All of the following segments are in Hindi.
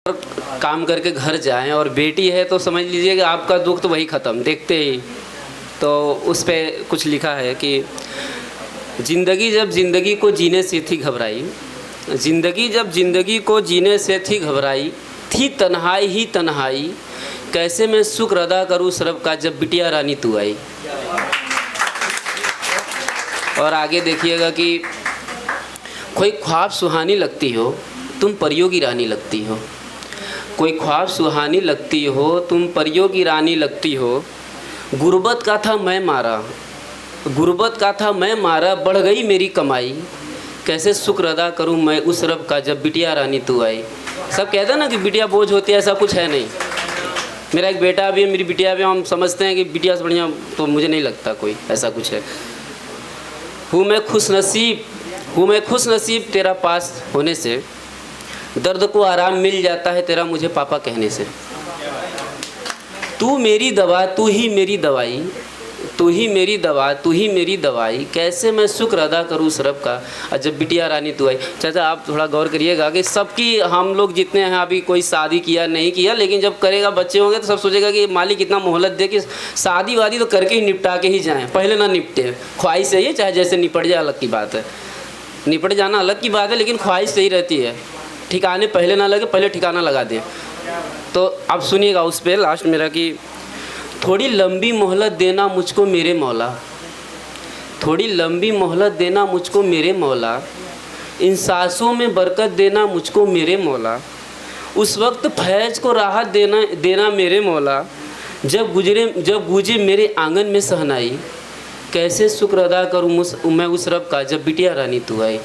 काम करके घर जाएं और बेटी है तो समझ लीजिए कि आपका दुख तो वही ख़त्म देखते ही। तो उस पर कुछ लिखा है कि ज़िंदगी जब ज़िंदगी को जीने से थी घबराई, ज़िंदगी जब ज़िंदगी को जीने से थी घबराई, थी तन्हाई ही तन्हाई, कैसे मैं शुक्र अदा करूँ सरब का जब बिटिया रानी तू आई। और आगे देखिएगा कि कोई ख्वाब सुहानी लगती हो तुम परियों की रानी लगती हो, कोई ख्वाब सुहानी लगती हो तुम परियों की रानी लगती हो। गुर्बत का था मैं मारा, गुर्बत का था मैं मारा, बढ़ गई मेरी कमाई, कैसे शुक्र अदा करूं मैं उस रब का जब बिटिया रानी तू आई। सब कहते हैं ना कि बिटिया बोझ होती है, ऐसा कुछ है नहीं। मेरा एक बेटा भी है, मेरी बिटिया भी, हम समझते हैं कि बिटिया से बढ़िया तो मुझे नहीं लगता कोई ऐसा कुछ है। हूँ मैं खुश नसीब, हूँ मैं खुश नसीब तेरा पास होने से, दर्द को आराम मिल जाता है तेरा मुझे पापा कहने से। तू मेरी दवा, तू ही मेरी दवाई, तू ही मेरी दवा, तू ही मेरी दवाई, कैसे मैं शुक्र अदा करूँ सरब का और जब बिटिया रानी तू आई। चाचा आप थोड़ा गौर करिएगा कि सबकी, हम लोग जितने हैं अभी कोई शादी किया नहीं किया, लेकिन जब करेगा बच्चे होंगे तो सब सोचेगा कि मालिक इतना मोहलत दे कि शादी वादी तो करके ही निपटा के ही जाएँ, पहले ना निपटे। ख्वाहिश सही है, चाहे जैसे निपट जाए अलग की बात है, निपट जाना अलग की बात है, लेकिन ख्वाहिश सही रहती है। ठिकाने पहले ना लगे, पहले ठिकाना लगा दें। तो अब सुनिएगा उस पर लास्ट मेरा कि थोड़ी लंबी मोहलत देना मुझको मेरे मौला, थोड़ी लंबी मोहलत देना मुझको मेरे मौला, इन सांसों में बरकत देना मुझको मेरे मौला, उस वक्त फैज़ को राहत देना मेरे मौला, जब गूंजे मेरे आंगन में सहनाई, कैसे शुक्र अदा करूँ मैं उस रब का जब बिटिया रानी तू आई।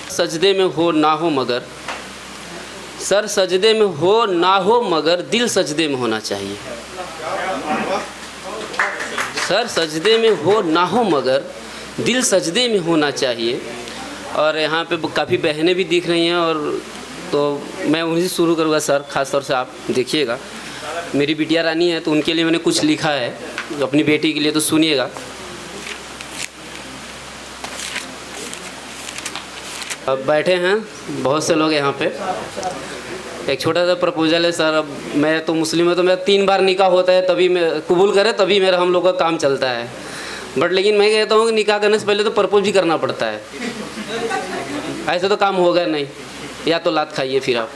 सजदे में हो ना हो मगर, सर सजदे में हो ना हो मगर दिल सजदे में होना चाहिए। सर सजदे में हो ना हो मगर दिल सजदे में होना चाहिए। और यहाँ पे काफ़ी बहनें भी दिख रही हैं, और तो मैं उन्हीं से शुरू करूँगा सर, ख़ास तौर से आप देखिएगा। मेरी बिटिया रानी है तो उनके लिए मैंने कुछ लिखा है, अपनी बेटी के लिए, तो सुनिएगा। अब बैठे हैं बहुत से लोग यहाँ पे, एक छोटा सा प्रपोजल है सर। अब मैं तो मुस्लिम है तो मेरा 3 बार निकाह होता है, तभी मैं कबूल करे तभी मेरा हम लोग का काम चलता है। बट लेकिन मैं कहता हूँ कि निकाह करने से पहले तो प्रपोज भी करना पड़ता है, ऐसे तो काम होगा नहीं, या तो लात खाइए फिर आप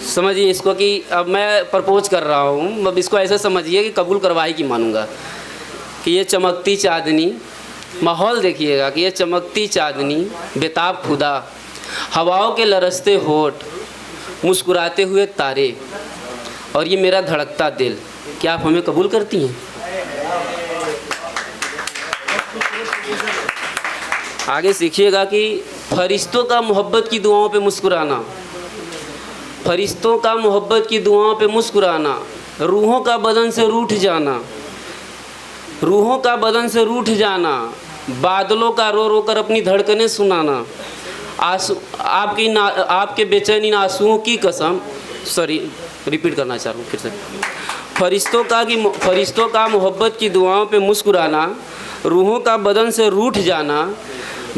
समझिए इसको कि अब मैं प्रपोज कर रहा हूँ। अब इसको ऐसे समझिए कि कबूल करवाई की मानूंगा कि ये चमकती चाँदनी, माहौल देखिएगा कि ये चमकती चाँदनी, बेताब खुदा, हवाओं के लरसते होठ, मुस्कुराते हुए तारे, और ये मेरा धड़कता दिल, क्या आप हमें कबूल करती हैं। आगे सीखिएगा कि फरिश्तों का मोहब्बत की दुआओं पे मुस्कुराना, फरिश्तों का मोहब्बत की दुआओं पे मुस्कुराना, रूहों का बदन से रूठ जाना, रूहों का बदन से रूठ जाना, बादलों का रो रो कर अपनी धड़कनें सुनाना, आंसू आपके बेचैनी आंसुओं की कसम, सॉरी रिपीट करना चाह रहा हूँ फिर से। फरिश्तों का मोहब्बत की दुआओं पे मुस्कुराना, रूहों का बदन से रूठ जाना,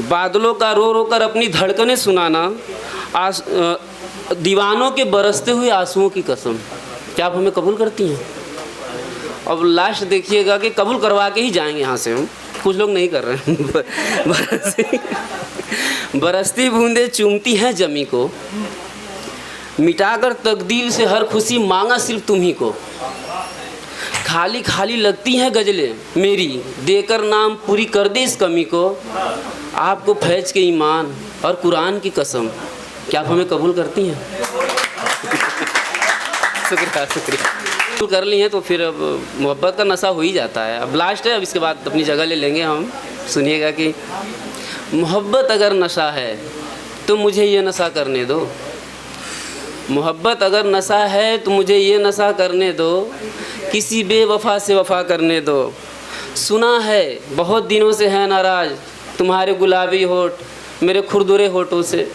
बादलों का रो रो कर अपनी धड़कनें सुनाना, दीवानों के बरसते हुए आंसुओं की कसम, क्या आप हमें कबूल करती हैं। अब लास्ट देखिएगा कि कबूल करवा के ही जाएंगे यहाँ से हम, कुछ लोग नहीं कर रहे हैं। बरसती बूंदें चूमती हैं जमी को, मिटाकर तकदीर से हर खुशी मांगा सिर्फ तुम्ही को, खाली खाली लगती हैं गजलें मेरी, देकर नाम पूरी कर दे इस कमी को, आपको फैज के ईमान और कुरान की कसम, क्या आप हमें कबूल करती हैं। शुक्रिया शुक्रिया। कर ली हैं तो फिर अब मोहब्बत का नशा हो ही जाता है। अब लास्ट है, अब इसके बाद अपनी जगह ले लेंगे हम। सुनिएगा कि मोहब्बत अगर नशा है तो मुझे ये नशा करने दो, मोहब्बत अगर नशा है तो मुझे ये नशा करने दो, किसी बेवफा से वफा करने दो। सुना है बहुत दिनों से है नाराज़ तुम्हारे गुलाबी होठ मेरे खुरदुरे होठों से,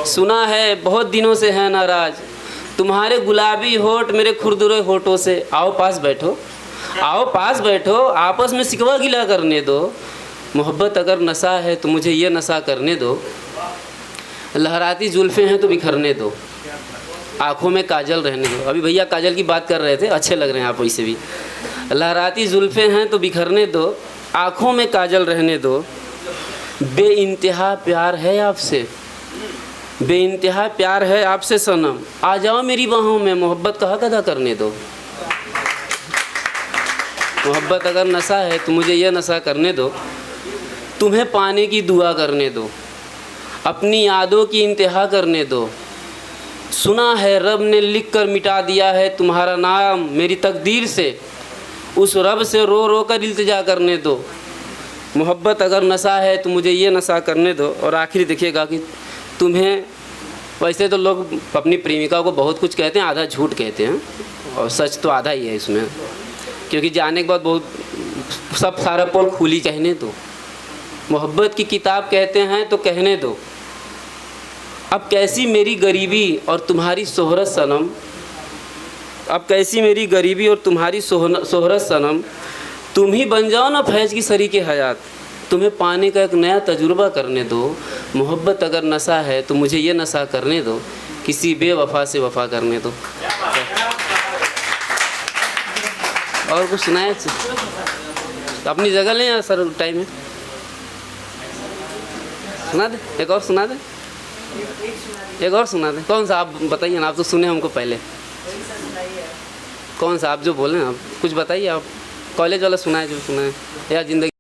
सुना है बहुत दिनों से है नाराज़ तुम्हारे गुलाबी होठ मेरे खुरदुरे होठों से। आओ पास बैठो, आओ पास बैठो, आपस में सिकवा गिला करने दो। मोहब्बत अगर नशा है तो मुझे ये नशा करने दो। लहराती जुल्फ़ें हैं तो बिखरने दो, आँखों में काजल रहने दो। अभी भैया काजल की बात कर रहे थे, अच्छे लग रहे हैं आप वैसे भी। लहराती जुल्फ़ें हैं तो बिखरने दो, आँखों में काजल रहने दो। बेइंतहा प्यार है आपसे, बेइंतहा प्यार है आपसे सनम, आ जाओ मेरी बाहों में, मोहब्बत का हक अदा करने दो। मोहब्बत अगर नशा है तो मुझे ये नशा करने दो। तुम्हें पाने की दुआ करने दो, अपनी यादों की इंतहा करने दो। सुना है रब ने लिख कर मिटा दिया है तुम्हारा नाम मेरी तकदीर से, उस रब से रो रो कर इल्तिजा करने दो। मोहब्बत अगर नशा है तो मुझे ये नशा करने दो। और आखिर देखिएगा कि तुम्हें, वैसे तो लोग अपनी प्रेमिका को बहुत कुछ कहते हैं, आधा झूठ कहते हैं और सच तो आधा ही है इसमें, क्योंकि जाने के बाद बहुत सब सारा पोल खुली कहने दो। मोहब्बत की किताब कहते हैं तो कहने दो। अब कैसी मेरी गरीबी और तुम्हारी शोहरत सनम, अब कैसी मेरी गरीबी और तुम्हारी शोहरत सनम, तुम ही बन जाओ ना फैज़ की शरीके हयात, तुम्हें पाने का एक नया तजुर्बा करने दो। मोहब्बत अगर नशा है तो मुझे ये नशा करने दो, किसी बेवफा से वफ़ा करने दो। और कुछ सुनाए? अपनी जगह लें या सर टाइम है? सुना दे, एक और सुना दे, एक और सुना दे। कौन सा आप बताइए ना, आप तो सुने हमको पहले। कौन सा आप जो बोले आप कुछ बताइए, आप कॉलेज वाला सुना है जो सुना है, या ज़िंदगी